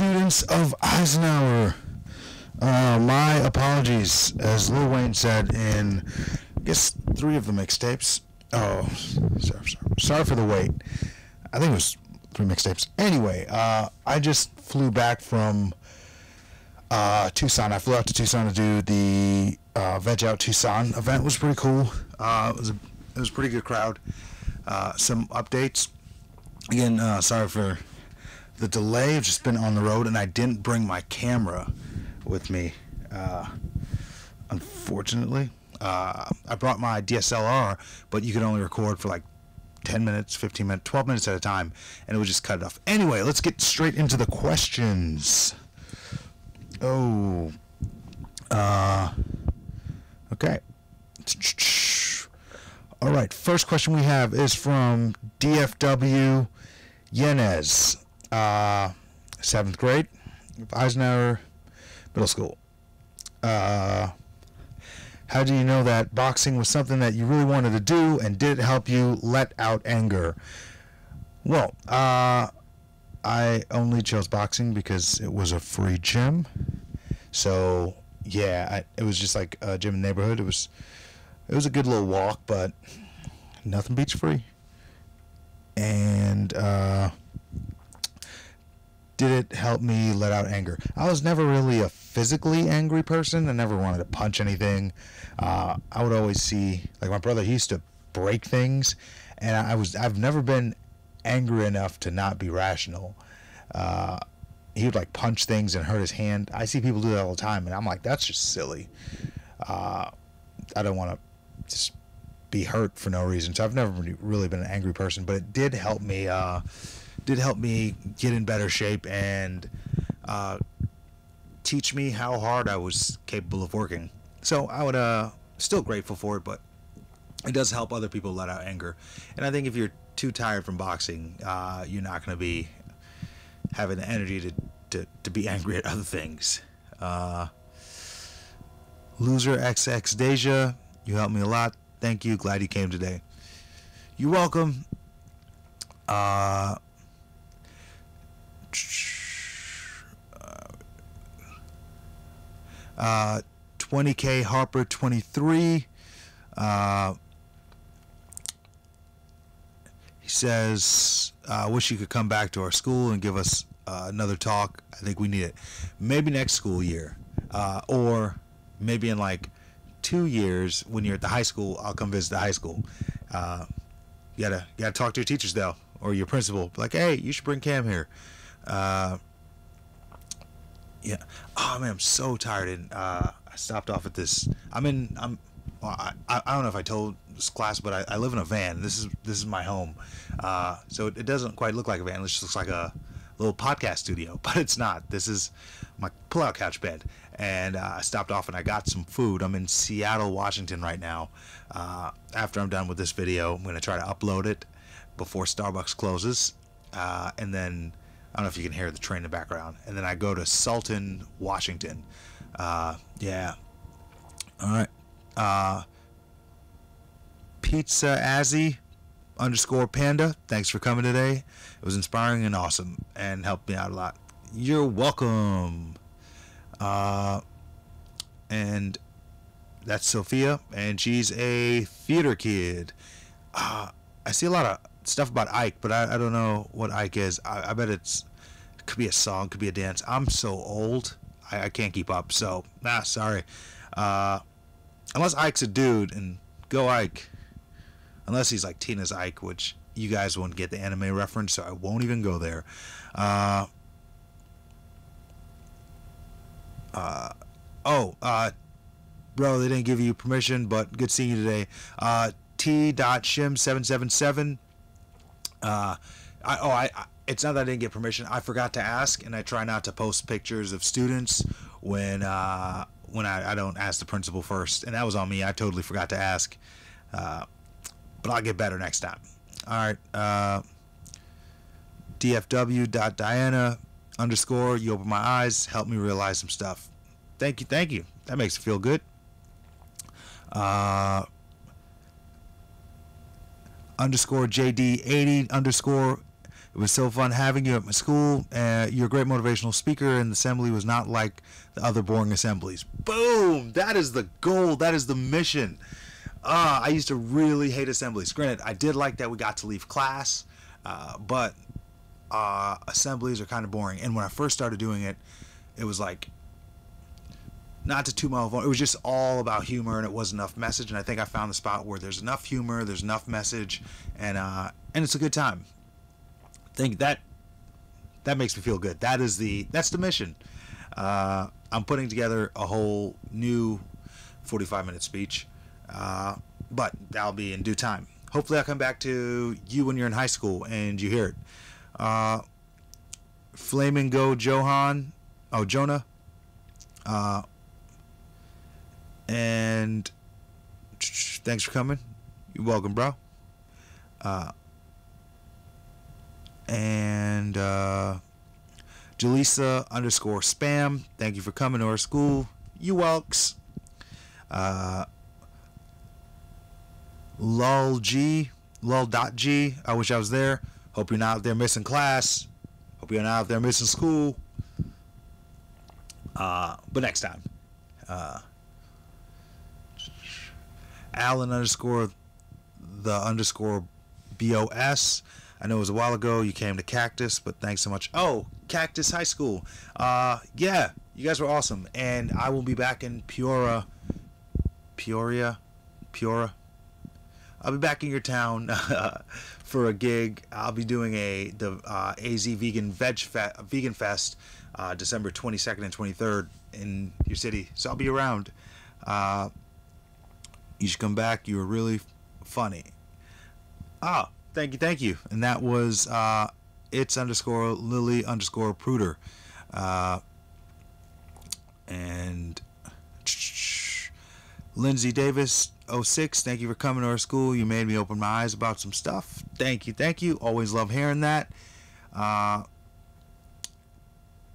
students of Eisenhower. My apologies, as Lil Wayne said in, I guess, 3 of the mixtapes. Oh, sorry for the wait. I think it was 3 mixtapes. Anyway, I just flew back from Tucson. I flew out to Tucson to do the Veg Out Tucson event. It was pretty cool. It was a pretty good crowd. Some updates. Again, sorry for the delay. I've just been on the road, and I didn't bring my camera with me, unfortunately. I brought my DSLR, but you could only record for like 10 minutes, 15 minutes, 12 minutes at a time, and it would just cut it off. Anyway, let's get straight into the questions. Okay. All right, first question we have is from DFW Yanez, 7th grade, Eisenhower Middle School. How do you know that boxing was something that you really wanted to do, and did it help you let out anger? Well, I only chose boxing because it was a free gym. So, yeah, it was just like a gym in the neighborhood. It was a good little walk, but nothing beats free. And did it help me let out anger? I was never really a physically angry person. I never wanted to punch anything. I would always see, like my brother, he used to break things, and I've never been angry enough to not be rational. He would like punch things and hurt his hand. I see people do that all the time, and I'm like, that's just silly. I don't want to just be hurt for no reason. So I've never really been an angry person, but it did help me. Get in better shape and teach me how hard I was capable of working. So I would still grateful for it, but it does help other people let out anger. And I think if you're too tired from boxing, you're not going to be having the energy to be angry at other things. Loser XX Deja, you helped me a lot. Thank you. Glad you came today. You're welcome. 20K Harper 23. He says, wish you could come back to our school and give us another talk. I think we need it. Maybe next school year, or maybe in like 2 years when you're at the high school. I'll come visit the high school. You gotta talk to your teachers though, or your principal. Like, hey, you should bring Cam here. Yeah. Oh man, I'm so tired. And I stopped off at this. I don't know if I told this class, but I live in a van. This is my home. So it doesn't quite look like a van. It just looks like a little podcast studio, but it's not. This is my pull-out couch bed. And I stopped off and I got some food. I'm in Seattle, Washington right now. After I'm done with this video, I'm going to try to upload it before Starbucks closes. And then, I don't know if you can hear the train in the background. And then I go to Sultan, Washington. Yeah. All right. Pizza Azzy _Panda. Thanks for coming today. It was inspiring and awesome and helped me out a lot. You're welcome. And that's Sophia, and she's a theater kid. I see a lot of stuff about Ike, but I don't know what Ike is. I bet it could be a song, could be a dance. I'm so old, I can't keep up. So, sorry. Unless Ike's a dude, and go Ike. Unless he's like Tina's Ike, which you guys won't get the anime reference, so I won't even go there. Bro, they didn't give you permission, but good seeing you today. T.Shim777. It's not that I didn't get permission. I forgot to ask, and I try not to post pictures of students when I don't ask the principal first, and that was on me. I totally forgot to ask, but I'll get better next time. All right. DFW.Diana _ you open my eyes, help me realize some stuff. Thank you. That makes it feel good. _JD80 _ It was so fun having you at my school. You're a great motivational speaker, and the assembly was not like the other boring assemblies. Boom! That is the goal. That is the mission. I used to really hate assemblies. Granted, I did like that we got to leave class, but assemblies are kind of boring. And when I first started doing it, it was like, not to toot my own horn, it was just all about humor, and it wasn't enough message. And I think I found the spot where there's enough humor, there's enough message, and it's a good time. I think that makes me feel good. That's the mission. I'm putting together a whole new 45-minute speech, but that'll be in due time. Hopefully I'll come back to you when you're in high school and you hear it. Flamingo Jonah, and thanks for coming. You're welcome, bro. And Jalisa _spam, thank you for coming to our school. You welks. Lul.g, I wish I was there. Hope you're not out there missing class. Hope you're not out there missing school. But next time. Alan _BOS. I know it was a while ago you came to Cactus, but thanks so much. Oh, Cactus High School. Yeah, you guys were awesome. And I will be back in Peoria. I'll be back in your town for a gig. I'll be doing the AZ Vegan Fest December 22nd and 23rd in your city. So I'll be around. You should come back. You were really funny. Thank you. And that was it's _Lily _Pruder. And Lindsay Davis 06, thank you for coming to our school. You made me open my eyes about some stuff. Thank you. Always love hearing that.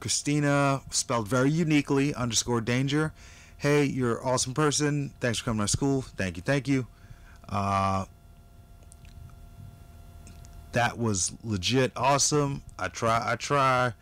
Christina, spelled very uniquely, _danger. Hey, you're an awesome person. Thanks for coming to our school. Thank you. That was legit awesome. I try.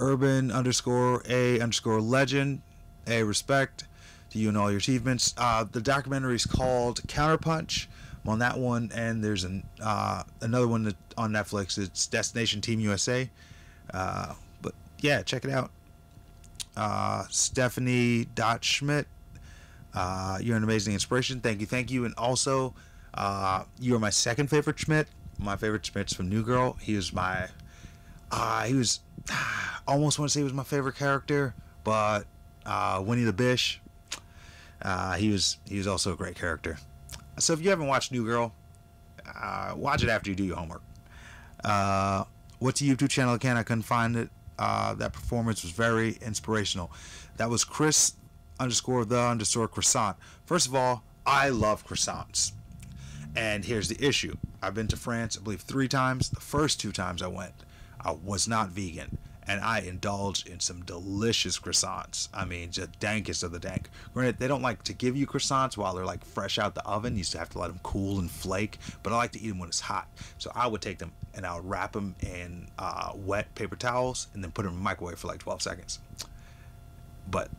Urban _A_legend. A respect to you and all your achievements. The documentary is called Counterpunch. I'm on that one, and there's another one on Netflix. It's Destination Team USA. But yeah, check it out. Stephanie.Schmidt. You're an amazing inspiration. Thank you. And also, you are my second favorite Schmidt. My favorite Schmidt's from New Girl. He was almost want to say he was my favorite character, but Winnie the Bish. He was also a great character. So if you haven't watched New Girl, watch it after you do your homework. What's a YouTube channel again? I couldn't find it. That performance was very inspirational. That was Chris _the_croissant. First of all, I love croissants. And here's the issue. I've been to France, I believe 3 times. The first 2 times I went, I was not vegan. And I indulged in some delicious croissants. I mean, just dankest of the dank. Granted, they don't like to give you croissants while they're like fresh out the oven. You used to have to let them cool and flake. But I like to eat them when it's hot. So I would take them and I would wrap them in wet paper towels and then put them in the microwave for like 12 seconds. But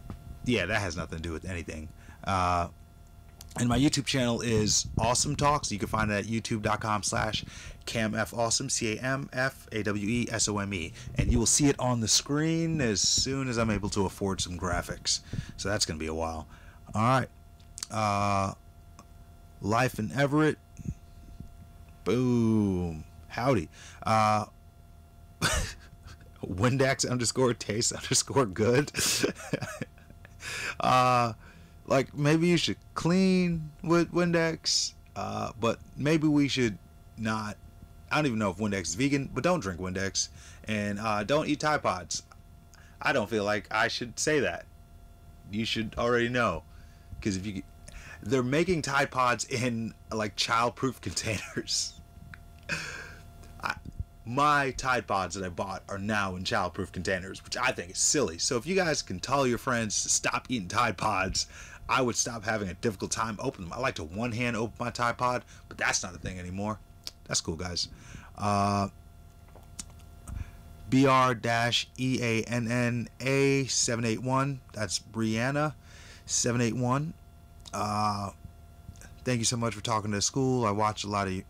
yeah, that has nothing to do with anything. And my YouTube channel is Awesome Talks. You can find it at youtube.com/CamFawesome, CamFawesome. And you will see it on the screen as soon as I'm able to afford some graphics. So that's going to be a while. All right. Life in Everett. Boom. Howdy. Windex _taste _good. Like, maybe you should clean with Windex, but maybe we should not. I don't even know if Windex is vegan, but don't drink Windex, and don't eat Tide Pods. I don't feel like I should say that. You should already know, because they're making Tide Pods in like child-proof containers. My Tide Pods that I bought are now in child-proof containers, which I think is silly. So if you guys can tell your friends to stop eating Tide Pods, I would stop having a difficult time opening them. I like to one hand open my tripod, but that's not a thing anymore. That's cool, guys. BR-EANNA 781. That's Brianna 781. Thank you so much for talking to the school. I watched a lot of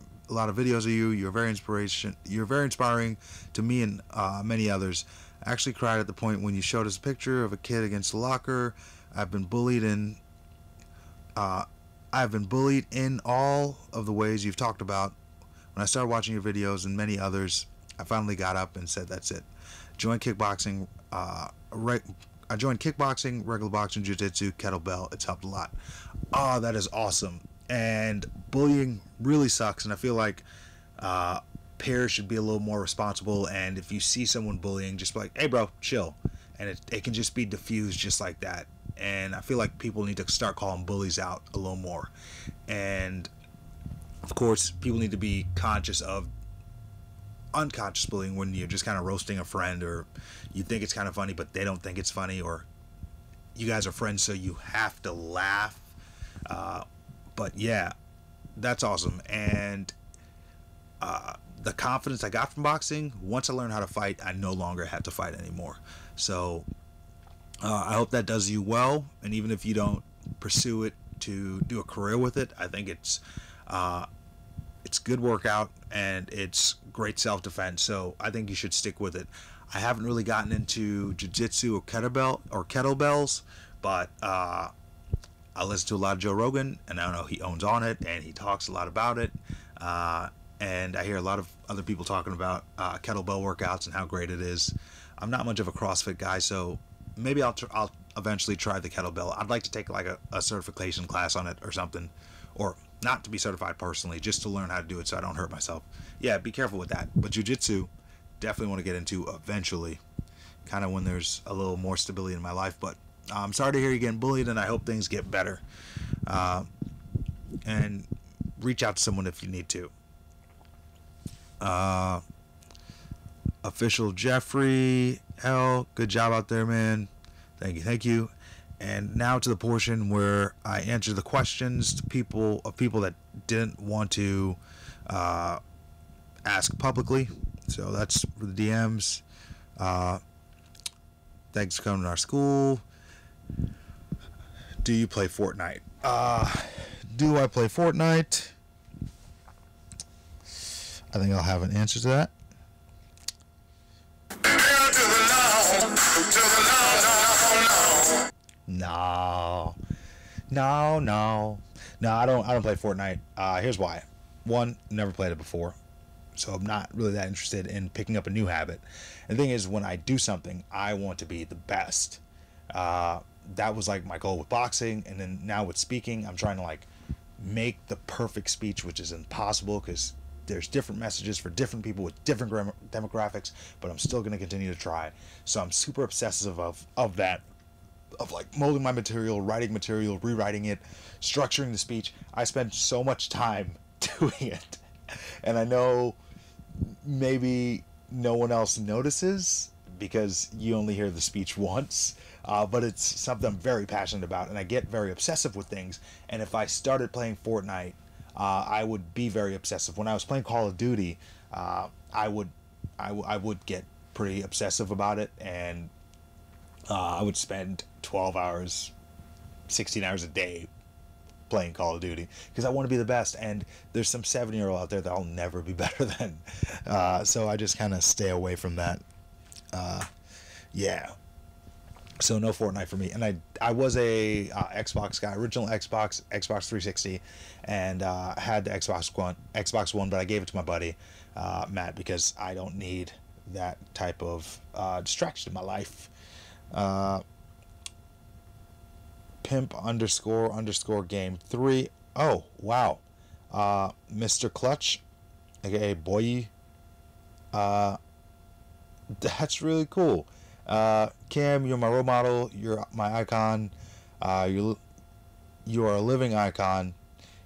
videos of you. You're very inspiring to me and many others. I actually cried at the point when you showed us a picture of a kid against the locker. I've been bullied in all of the ways you've talked about. When I started watching your videos and many others, I finally got up and said, that's it. Joined kickboxing. I joined kickboxing, regular boxing, jiu-jitsu, kettlebell. It's helped a lot. Oh, that is awesome. And bullying really sucks, and I feel like parents should be a little more responsible. And if you see someone bullying, just be like, hey bro, chill. And it can just be diffused just like that. And I feel like people need to start calling bullies out a little more. And of course, people need to be conscious of unconscious bullying, when you're just kind of roasting a friend, or you think it's kind of funny but they don't think it's funny, or you guys are friends so you have to laugh. But yeah, that's awesome. And the confidence I got from boxing, once I learned how to fight, I no longer had to fight anymore. So I hope that does you well. And even if you don't pursue it to do a career with it, I think it's good workout and it's great self-defense. So I think you should stick with it. I haven't really gotten into jiu-jitsu or kettlebells, but I listen to a lot of Joe Rogan, and I know he owns On It, and he talks a lot about it. And I hear a lot of other people talking about kettlebell workouts and how great it is. I'm not much of a CrossFit guy, so maybe I'll eventually try the kettlebell. I'd like to take like a certification class on it or something, or not to be certified personally, just to learn how to do it so I don't hurt myself. Yeah, be careful with that. But jiu-jitsu, definitely want to get into eventually, kind of when there's a little more stability in my life. But I'm sorry to hear you getting bullied, and I hope things get better. And reach out to someone if you need to. Official Jeffrey L, good job out there, man. Thank you. And now to the portion where I answer the questions to people that didn't want to ask publicly. So that's for the DMs. Thanks for coming to our school. Do you play Fortnite? Do I play Fortnite? I think I'll have an answer to that. No, I don't play Fortnite. Here's why. One, never played it before, so I'm not really that interested in picking up a new habit. And the thing is, when I do something, I want to be the best. That was like my goal with boxing, and then now with speaking, I'm trying to like make the perfect speech, which is impossible because there's different messages for different people with different demographics, but I'm still going to continue to try. So I'm super obsessive of that, of like molding my material, writing material, rewriting it, structuring the speech. I spend so much time doing it, and I know maybe no one else notices because you only hear the speech once, but it's something I'm very passionate about, and I get very obsessive with things. And if I started playing Fortnite, I would be very obsessive. When I was playing Call of Duty, I would get pretty obsessive about it, and I would spend 12 hours, 16 hours a day playing Call of Duty because I want to be the best. And there's some 7-year-old out there that I'll never be better than. So I just kind of stay away from that. Yeah. So no Fortnite for me. And I was a Xbox guy, original Xbox 360, and had the Xbox One, but I gave it to my buddy Matt because I don't need that type of distraction in my life. Pimp _ game 3. Oh wow. Mr. Clutch, aka Boy. That's really cool. Cam, you're my role model. You're my icon. You are a living icon.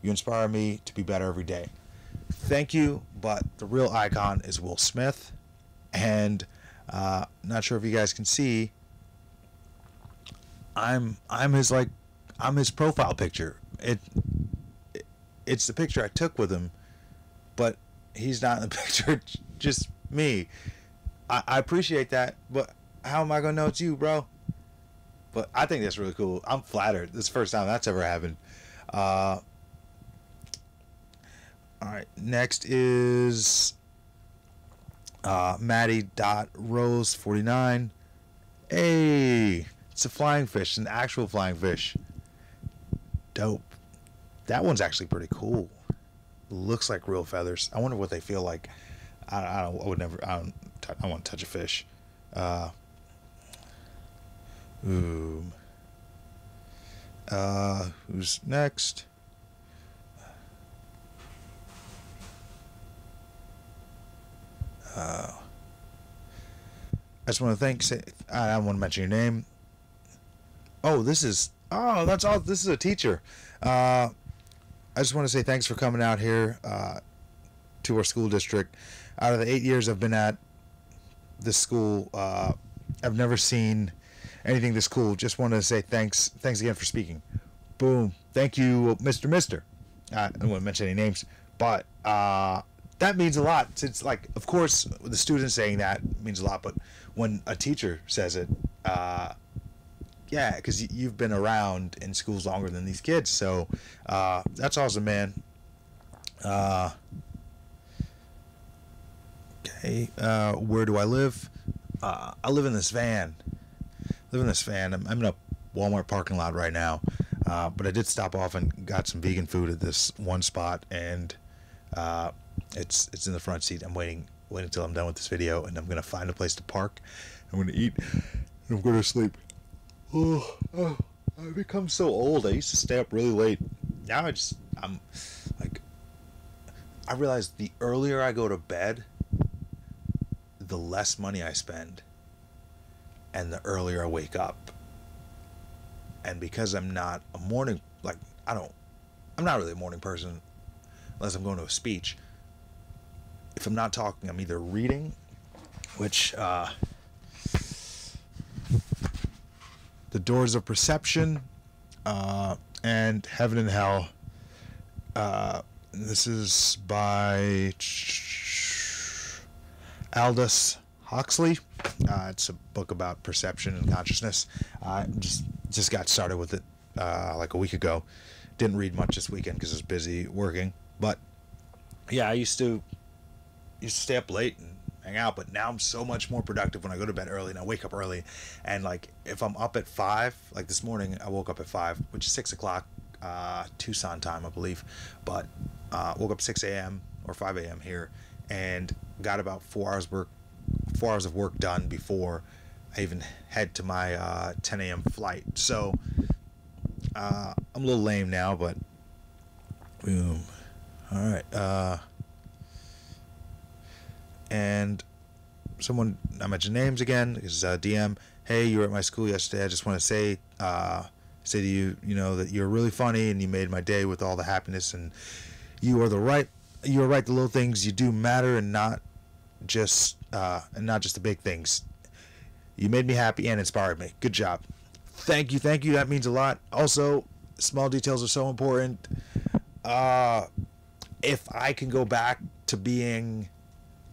You inspire me to be better every day. Thank you, but the real icon is Will Smith, and not sure if you guys can see. I'm his like I'm his profile picture. It's the picture I took with him, but he's not in the picture. It's just me. I appreciate that, but how am I gonna know it's you, bro? But I think that's really cool. I'm flattered. This is the first time that's ever happened. All right. Next is Maddie.Rose49. Hey, it's a flying fish, an actual flying fish. Dope. That one's actually pretty cool. Looks like real feathers. I wonder what they feel like. I don't. I would never. I want to touch a fish. Ooh. Who's next? I just want to thank. I don't want to mention your name. Oh, this is. Oh, that's all. This is a teacher. I just want to say thanks for coming out here to our school district. Out of the 8 years I've been at this school, I've never seen anything this cool. Just want to say thanks. Thanks again for speaking. Boom. Thank you, Mr. Mister. I don't want to mention any names, but that means a lot. It's like, of course, the student saying that means a lot, but when a teacher says it, yeah, because you've been around in schools longer than these kids, so that's awesome, man. Okay, where do I live? I live in this van. I'm in a Walmart parking lot right now, but I did stop off and got some vegan food at this one spot, and it's in the front seat. I'm waiting until I'm done with this video, and I'm gonna find a place to park. I'm gonna eat, and I'm gonna sleep. Oh, I've become so old. I used to stay up really late. Now I'm like, I realize the earlier I go to bed, the less money I spend, and the earlier I wake up. And because I'm not a morning, like, I'm not really a morning person unless I'm going to a speech. If I'm not talking, I'm either reading, which The Doors of Perception, and Heaven and Hell. This is by Aldous Huxley. It's a book about perception and consciousness. I just got started with it like a week ago. Didn't read much this weekend because I was busy working. But yeah, I used to stay up late and hang out, but now I'm so much more productive when I go to bed early and I wake up early. And like if I'm up at 5, like this morning I woke up at 5, which is 6 o'clock Tucson time, I believe. But woke up 6 a.m. or 5 a.m. here and got about 4 hours of work done before I even head to my 10 a.m. flight. So I'm a little lame now, but boom. All right. And someone, I mentioned names again, is DM. Hey, you were at my school yesterday. I just want to say to you, that you're really funny and you made my day with all the happiness, and you are right. The little things you do matter, and not just the big things. You made me happy and inspired me. Good job. Thank you. That means a lot. Also, small details are so important. If I can go back to being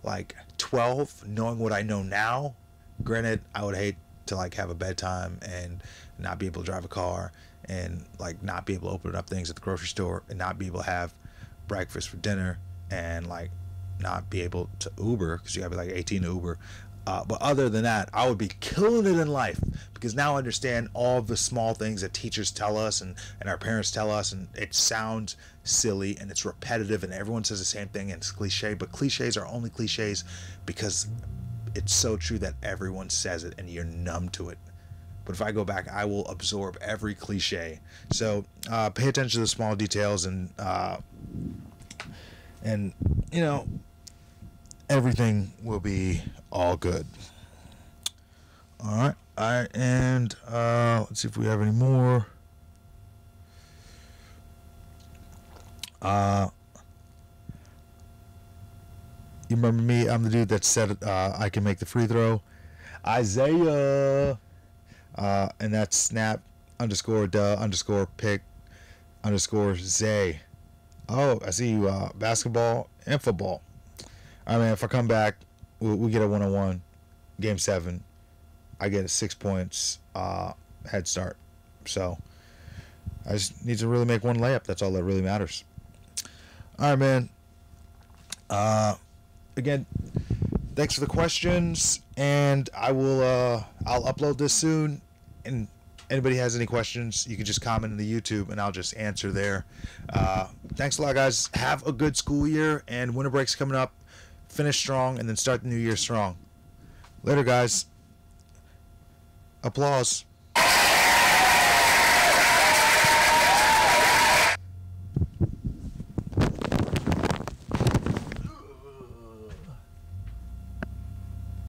like 12, knowing what I know now, granted, I would hate to like have a bedtime and not be able to drive a car, and like not be able to open up things at the grocery store, and not be able to have breakfast for dinner, and like not be able to Uber because you gotta be like 18 to Uber. But other than that, I would be killing it in life, because now I understand all the small things that teachers tell us and our parents tell us, and it sounds silly and it's repetitive and everyone says the same thing and it's cliche, but cliches are only cliches because it's so true that everyone says it and you're numb to it. But if I go back, I will absorb every cliche. So pay attention to the small details, and everything will be all good. All right, and let's see if we have any more. You remember me? I'm the dude that said I can make the free throw. Isaiah. And that's Snap underscore duh underscore pick underscore Zay. Oh, I see you. Basketball and football. All right, man. If I come back, we get a 1-on-1, game 7. I get a 6 points head start. So I just need to really make one layup. That's all that really matters. All right, man. Again, thanks for the questions, and I'll upload this soon. And anybody has any questions, you can just comment in the YouTube, and I'll just answer there. Thanks a lot, guys. Have a good school year, and winter break's coming up. Finish strong, and then start the new year strong. Later, guys. Applause.